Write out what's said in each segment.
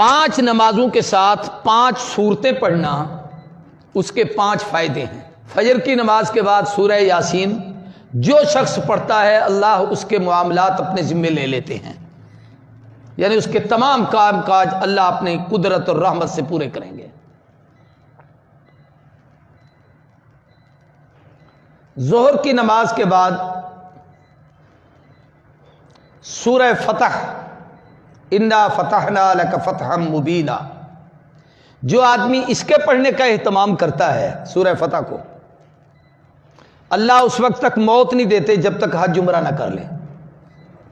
5 نمازوں کے ساتھ 5 سورتیں پڑھنا، اس کے 5 فائدے ہیں۔ فجر کی نماز کے بعد سورہ یاسین جو شخص پڑھتا ہے اللہ اس کے معاملات اپنے ذمے لے لیتے ہیں، یعنی اس کے تمام کام کاج اللہ اپنی قدرت اور رحمت سے پورے کریں گے۔ ظہر کی نماز کے بعد سورہ فتح، انا فتحنا لک فتحا مبینا، جو آدمی اس کے پڑھنے کا اہتمام کرتا ہے سورہ فتح کو، اللہ اس وقت تک موت نہیں دیتے جب تک حج عمرہ نہ کر لے۔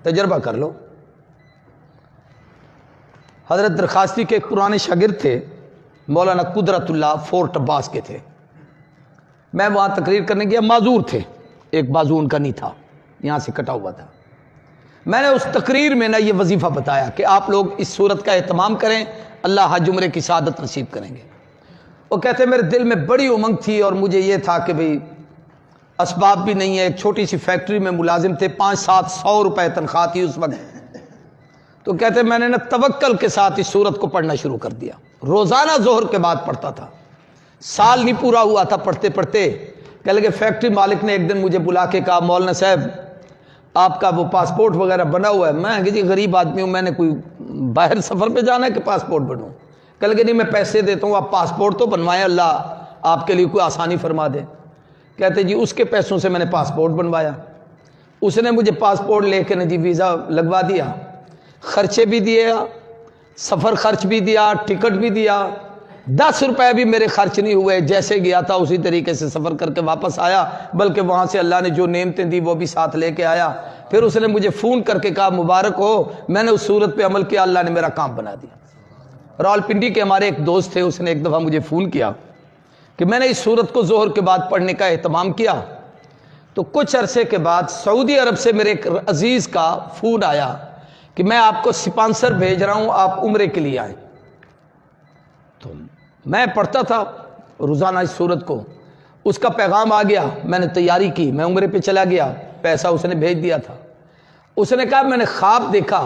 تجربہ کر لو۔ حضرت درخواستی کے ایک پرانے شاگرد تھے، مولانا قدرت اللہ، فورٹ عباس کے تھے۔ میں وہاں تقریر کرنے گیا، معذور تھے، ایک بازو ان کا نہیں تھا، یہاں سے کٹا ہوا تھا۔ میں نے اس تقریر میں یہ وظیفہ بتایا کہ آپ لوگ اس صورت کا اہتمام کریں، اللہ حج عمرے کی سعادت نصیب کریں گے۔ وہ کہتے میرے دل میں بڑی امنگ تھی اور مجھے یہ تھا کہ بھئی اسباب بھی نہیں ہے، ایک چھوٹی سی فیکٹری میں ملازم تھے، 500-700 روپے تنخواہ تھی اس وقت۔ تو کہتے میں نے توکل کے ساتھ اس سورت کو پڑھنا شروع کر دیا، روزانہ ظہر کے بعد پڑھتا تھا۔ سال نہیں پورا ہوا تھا پڑھتے پڑھتے، کہنے لگے فیکٹری مالک نے ایک دن مجھے بلا کے کہا مولانا صاحب آپ کا وہ پاسپورٹ وغیرہ بنا ہوا ہے۔ میں کہ جی غریب آدمی ہوں، میں نے کوئی باہر سفر پہ جانا ہے کہ پاسپورٹ بنوں؟ کہنے لگے نہیں میں پیسے دیتا ہوں، آپ پاسپورٹ تو بنوائیں، اللہ آپ کے لیے کوئی آسانی فرما دے۔ کہتے جی اس کے پیسوں سے میں نے پاسپورٹ بنوایا، اس نے مجھے پاسپورٹ لے کے جی ویزا لگوا دیا، خرچے بھی دیے، سفر خرچ بھی دیا، ٹکٹ بھی دیا، 10 روپے بھی میرے خرچ نہیں ہوئے، جیسے گیا تھا اسی طریقے سے سفر کر کے واپس آیا، بلکہ وہاں سے اللہ نے جو نعمتیں دی وہ بھی ساتھ لے کے آیا۔ پھر اس نے مجھے فون کر کے کہا مبارک ہو، میں نے اس صورت پہ عمل کیا، اللہ نے میرا کام بنا دیا۔ راولپنڈی کے ہمارے ایک دوست تھے، اس نے ایک دفعہ مجھے فون کیا کہ میں نے اس صورت کو ظہر کے بعد پڑھنے کا اہتمام کیا، تو کچھ عرصے کے بعد سعودی عرب سے میرے ایک عزیز کا فون آیا کہ میں آپ کو سپانسر بھیج رہا ہوں، آپ عمرے کے لیے آئیں۔ تو میں پڑھتا تھا روزانہ اس صورت کو، اس کا پیغام آ گیا، میں نے تیاری کی، میں عمرے پہ چلا گیا، پیسہ اس نے بھیج دیا تھا۔ اس نے کہا میں نے خواب دیکھا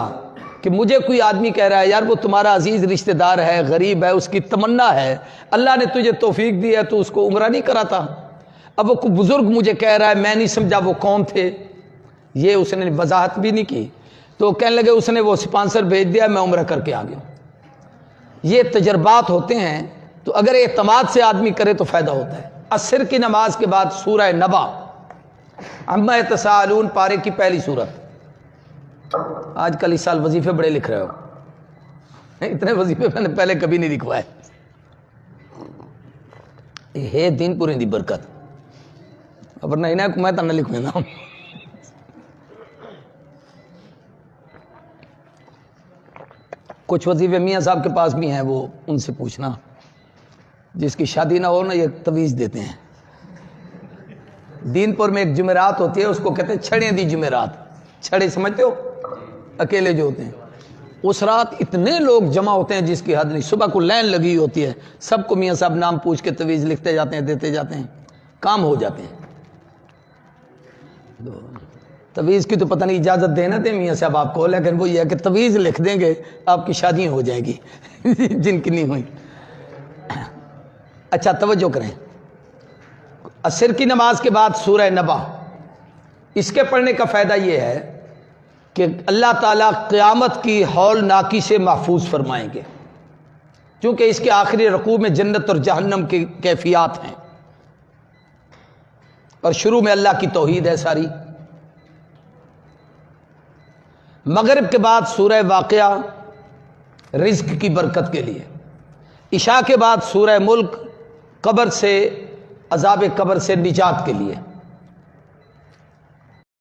کہ مجھے کوئی آدمی کہہ رہا ہے یار وہ تمہارا عزیز رشتہ دار ہے، غریب ہے، اس کی تمنا ہے، اللہ نے تجھے توفیق دی ہے تو اس کو عمرہ نہیں کراتا۔ اب وہ کوئی بزرگ مجھے کہہ رہا ہے، میں نہیں سمجھا وہ کون تھے، یہ اس نے وضاحت بھی نہیں کی۔ تو کہنے لگے اس نے وہ سپانسر بھیج دیا، میں عمرہ کر کے آ گیا۔ یہ تجربات ہوتے ہیں، تو اگر اعتماد سے آدمی کرے تو فائدہ ہوتا ہے۔ عصر کی نماز کے بعد سورہ نبا، عما یتساءلون پارے کی پہلی سورت۔ آج کل اس سال وظیفے بڑے لکھ رہے ہو، اتنے وظیفے میں نے پہلے کبھی نہیں لکھوائے۔ یہ دین پورے دی برکت، ورنہ انہیں کو میں تو نہ لکھوں نا۔ کچھ وظیفے میاں صاحب کے پاس بھی ہیں، وہ ان سے پوچھنا، جس کی شادی نہ ہو نا یہ تویز دیتے ہیں۔ دین پور میں ایک جمعرات ہوتی ہے، اس کو کہتے ہیں چھڑیں دی جمعرات، چھڑے سمجھتے ہو اکیلے جو ہوتے ہیں۔ اس رات اتنے لوگ جمع ہوتے ہیں جس کی حد نہیں، صبح کو لائن لگی ہوتی ہے، سب کو میاں صاحب نام پوچھ کے تویز لکھتے جاتے ہیں، دیتے جاتے ہیں، کام ہو جاتے ہیں۔ تویز کی تو پتہ نہیں اجازت دینا دیں میاں صاحب آپ کو، لیکن وہ یہ ہے کہ تویز لکھ دیں گے آپ کی شادیاں ہو جائیں گی جن کی نہیں ہوئی۔ اچھا توجہ کریں، عصر کی نماز کے بعد سورہ نبا، اس کے پڑھنے کا فائدہ یہ ہے کہ اللہ تعالیٰ قیامت کی ہول ناکی سے محفوظ فرمائیں گے، کیونکہ اس کے آخری رکوع میں جنت اور جہنم کی کیفیات ہیں، اور شروع میں اللہ کی توحید ہے ساری۔ مغرب کے بعد سورہ واقعہ رزق کی برکت کے لیے، عشاء کے بعد سورہ ملک قبر سے، عذاب قبر سے نجات کے لیے۔